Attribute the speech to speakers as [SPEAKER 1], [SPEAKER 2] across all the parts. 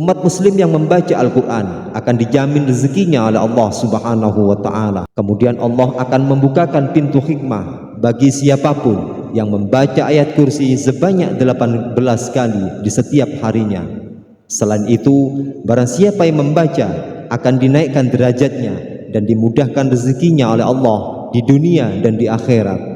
[SPEAKER 1] Umat muslim yang membaca Al-Quran akan dijamin rezekinya oleh Allah Subhanahu wa ta'ala. Kemudian Allah akan membukakan pintu hikmah bagi siapapun yang membaca ayat kursi sebanyak 18 kali di setiap harinya. Selain itu, barang siapa yang membaca akan dinaikkan derajatnya dan dimudahkan rezekinya oleh Allah di dunia dan di akhirat.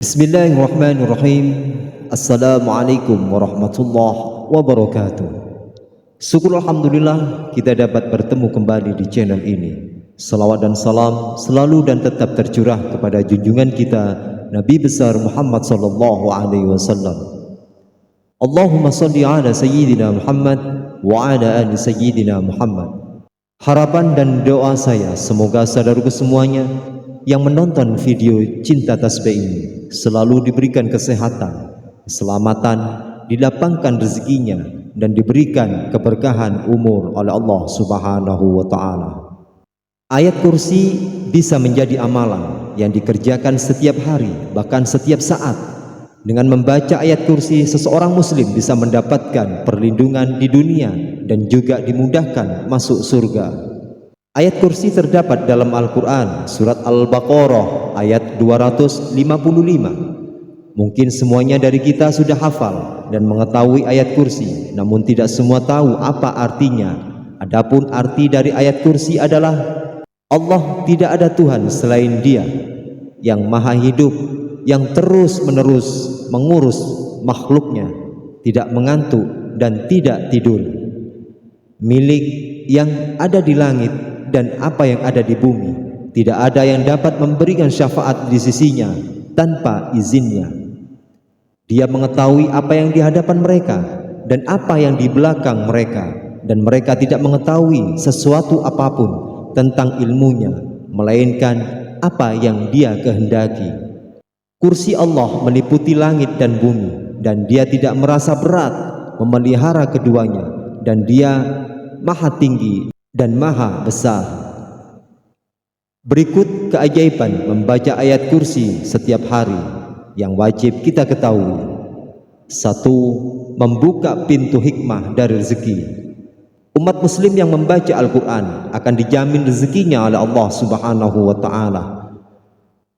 [SPEAKER 1] Bismillahirrahmanirrahim. Assalamualaikum warahmatullahi wabarakatuh. Syukur alhamdulillah kita dapat bertemu kembali di channel ini. Salawat dan salam selalu dan tetap tercurah kepada junjungan kita Nabi besar Muhammad sallallahu alaihi wasallam. Allahumma salli ala sayyidina Muhammad wa ala ali sayyidina Muhammad. Harapan dan doa saya semoga saudaraku semuanya yang menonton video Cinta Tasbih ini selalu diberikan kesehatan, keselamatan, dilapangkan rezekinya dan diberikan keberkahan umur oleh Allah Subhanahu wa ta'ala. Ayat kursi bisa menjadi amalan yang dikerjakan setiap hari, bahkan setiap saat. Dengan membaca ayat kursi, seseorang muslim bisa mendapatkan perlindungan di dunia dan juga dimudahkan masuk surga. Ayat kursi terdapat dalam Al-Quran, surat Al-Baqarah ayat 255. Mungkin semuanya dari kita sudah hafal dan mengetahui ayat kursi, namun tidak semua tahu apa artinya. Adapun arti dari ayat kursi adalah Allah tidak ada Tuhan selain Dia yang maha hidup, yang terus-menerus mengurus makhluknya, tidak mengantuk dan tidak tidur, milik yang ada di langit dan apa yang ada di bumi. Tidak ada yang dapat memberikan syafaat di sisinya tanpa izinnya. Dia mengetahui apa yang di hadapan mereka dan apa yang di belakang mereka, dan mereka tidak mengetahui sesuatu apapun tentang ilmunya melainkan apa yang Dia kehendaki. Kursi Allah meliputi langit dan bumi, dan Dia tidak merasa berat memelihara keduanya, dan Dia maha tinggi dan maha besar. Berikut keajaiban membaca ayat kursi setiap hari yang wajib kita ketahui. 1. Membuka pintu hikmah dari rezeki. Umat muslim yang membaca Al-Quran akan dijamin rezekinya oleh Allah Subhanahu wa ta'ala.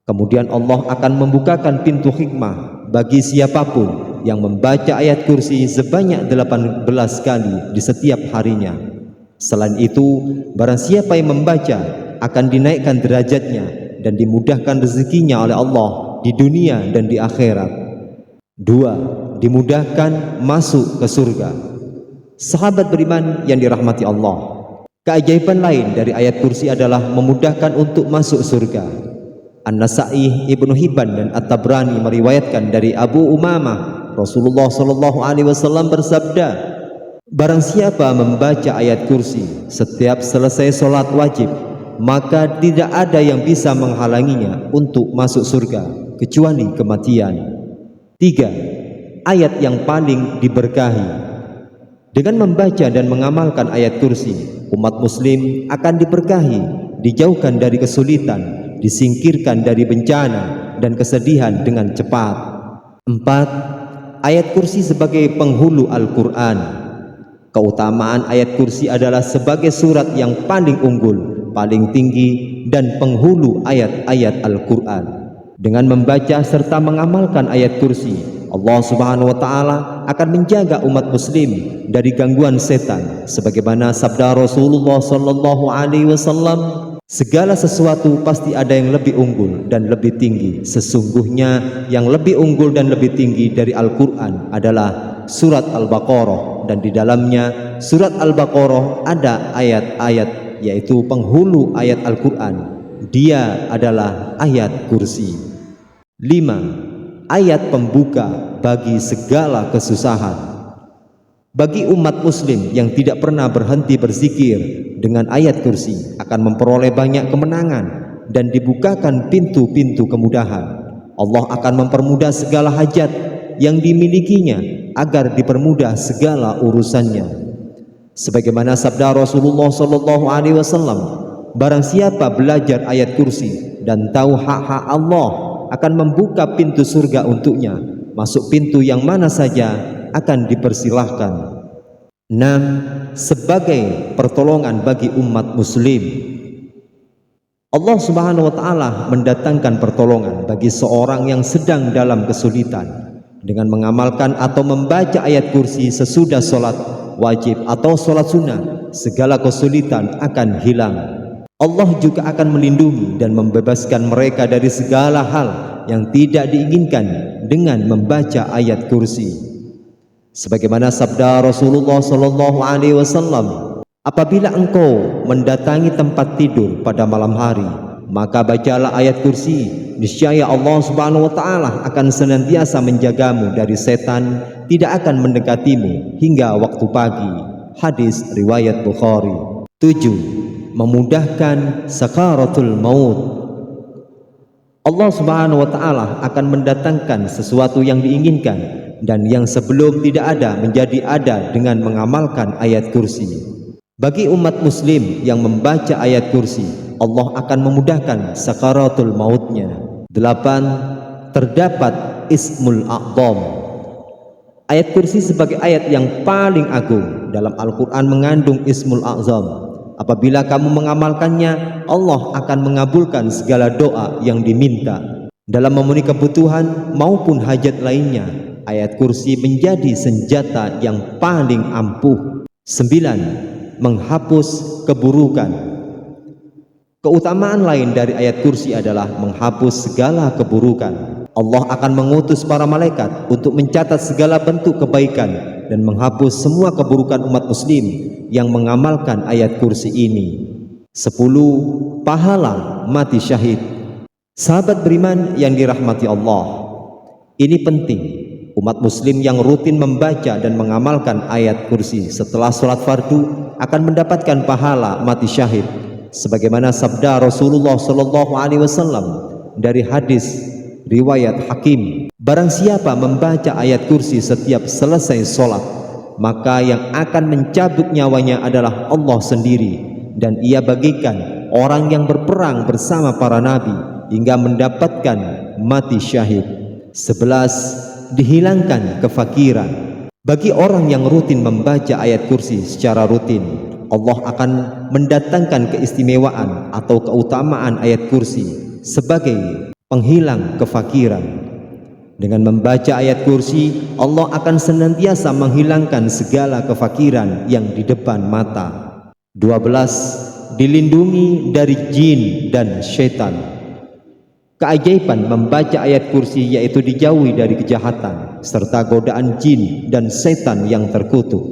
[SPEAKER 1] Kemudian Allah akan membukakan pintu hikmah bagi siapapun yang membaca ayat kursi sebanyak 18 kali di setiap harinya. Selain itu, barang siapa yang membaca akan dinaikkan derajatnya dan dimudahkan rezekinya oleh Allah di dunia dan di akhirat. 2. Dimudahkan masuk ke surga. Sahabat beriman yang dirahmati Allah, keajaiban lain dari ayat kursi adalah memudahkan untuk masuk surga. An-Nasa'i, Ibnu Hibban dan At-Tabrani meriwayatkan dari Abu Umamah, Rasulullah sallallahu alaihi wasallam bersabda, barang siapa membaca ayat kursi setiap selesai sholat wajib, maka tidak ada yang bisa menghalanginya untuk masuk surga kecuali kematian. 3. Ayat yang paling diberkahi. Dengan membaca dan mengamalkan ayat kursi, umat muslim akan diberkahi, dijauhkan dari kesulitan, disingkirkan dari bencana dan kesedihan dengan cepat. 4. Ayat kursi sebagai penghulu Al-Quran. Keutamaan ayat kursi adalah sebagai surat yang paling unggul, paling tinggi, dan penghulu ayat-ayat Al-Quran. Dengan membaca serta mengamalkan ayat kursi, Allah Subhanahu wa ta'ala akan menjaga umat muslim dari gangguan setan, sebagaimana sabda Rasulullah sallallahu alaihi wasallam, segala sesuatu pasti ada yang lebih unggul dan lebih tinggi. Sesungguhnya yang lebih unggul dan lebih tinggi dari Al-Quran adalah surat Al-Baqarah, dan di dalamnya surat Al-Baqarah ada ayat-ayat, yaitu penghulu ayat Al-Quran. Dia adalah ayat kursi. 5. Ayat pembuka bagi segala kesusahan. Bagi umat muslim yang tidak pernah berhenti berzikir, dengan ayat kursi akan memperoleh banyak kemenangan dan dibukakan pintu-pintu kemudahan. Allah akan mempermudah segala hajat yang dimilikinya agar dipermudah segala urusannya. Sebagaimana sabda Rasulullah sallallahu alaihi wasallam, Barang siapa belajar ayat kursi dan tahu hak-hak Allah, akan membuka pintu surga untuknya. Masuk pintu yang mana saja akan dipersilahkan. 6. Sebagai pertolongan bagi umat muslim. Allah Subhanahu wa taala mendatangkan pertolongan bagi seorang yang sedang dalam kesulitan dengan mengamalkan atau membaca ayat kursi sesudah sholat wajib atau sholat sunnah. Segala kesulitan akan hilang. Allah juga akan melindungi dan membebaskan mereka dari segala hal yang tidak diinginkan dengan membaca ayat kursi. Sebagaimana sabda Rasulullah sallallahu alaihi wasallam, apabila engkau mendatangi tempat tidur pada malam hari, maka bacalah ayat kursi. Niscaya Allah Subhanahu wa taala akan senantiasa menjagamu dari setan, tidak akan mendekatimu hingga waktu pagi. Hadis riwayat Bukhari. 7. Memudahkan sakaratul maut. Allah Subhanahu wa taala akan mendatangkan sesuatu yang diinginkan dan yang sebelum tidak ada menjadi ada dengan mengamalkan ayat kursi. Bagi umat muslim yang membaca ayat kursi, Allah akan memudahkan sakaratul mautnya. 8. Terdapat Ismul A'zam. Ayat kursi sebagai ayat yang paling agung dalam Al-Quran mengandung Ismul A'zam. Apabila kamu mengamalkannya, Allah akan mengabulkan segala doa yang diminta. Dalam memenuhi kebutuhan maupun hajat lainnya, ayat kursi menjadi senjata yang paling ampuh. 9. Menghapus keburukan. Keutamaan lain dari ayat kursi adalah menghapus segala keburukan. Allah akan mengutus para malaikat untuk mencatat segala bentuk kebaikan dan menghapus semua keburukan umat muslim yang mengamalkan ayat kursi ini. 10. Pahala mati syahid. Sahabat beriman yang dirahmati Allah, ini penting. Umat muslim yang rutin membaca dan mengamalkan ayat kursi setelah sholat fardu akan mendapatkan pahala mati syahid, sebagaimana sabda Rasulullah sallallahu alaihi wasallam dari hadis riwayat Hakim, barang siapa membaca ayat kursi setiap selesai sholat, maka yang akan mencabut nyawanya adalah Allah sendiri, dan ia bagikan orang yang berperang bersama para nabi hingga mendapatkan mati syahid. 11. Dihilangkan kefakiran. Bagi orang yang rutin membaca ayat kursi secara rutin, Allah akan mendatangkan keistimewaan atau keutamaan ayat kursi sebagai penghilang kefakiran. Dengan membaca ayat kursi, Allah akan senantiasa menghilangkan segala kefakiran yang di depan mata. 12. Dilindungi dari jin dan syaitan. Keajaiban membaca ayat kursi yaitu dijauhi dari kejahatan serta godaan jin dan setan yang terkutuk.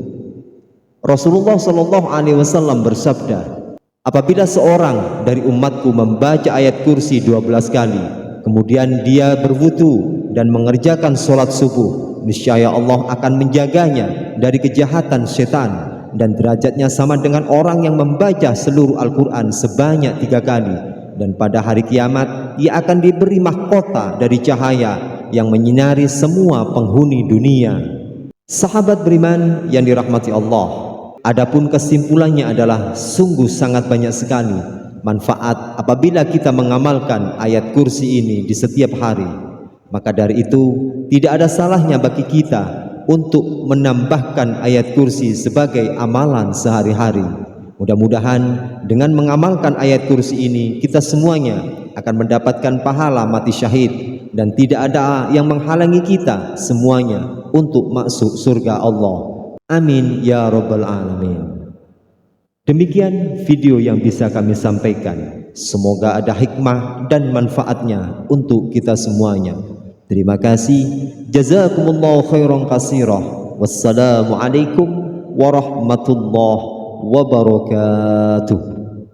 [SPEAKER 1] Rasulullah sallallahu alaihi wasallam bersabda, apabila seorang dari umatku membaca ayat kursi 12 kali, kemudian dia berwudu dan mengerjakan sholat subuh, niscaya Allah akan menjaganya dari kejahatan setan, dan derajatnya sama dengan orang yang membaca seluruh Al-Quran sebanyak 3 kali. Dan pada hari kiamat ia akan diberi mahkota dari cahaya yang menyinari semua penghuni dunia. Sahabat beriman yang dirahmati Allah, adapun kesimpulannya adalah sungguh sangat banyak sekali manfaat apabila kita mengamalkan ayat kursi ini di setiap hari. Maka dari itu tidak ada salahnya bagi kita untuk menambahkan ayat kursi sebagai amalan sehari-hari. Mudah-mudahan dengan mengamalkan ayat kursi ini, kita semuanya akan mendapatkan pahala mati syahid dan tidak ada yang menghalangi kita semuanya untuk masuk surga Allah. Amin ya rabbal alamin. Demikian video yang bisa kami sampaikan. Semoga ada hikmah dan manfaatnya untuk kita semuanya. Terima kasih. Jazakumullahu khairan katsirah. Wassalamualaikum warahmatullahi wabarakatuh.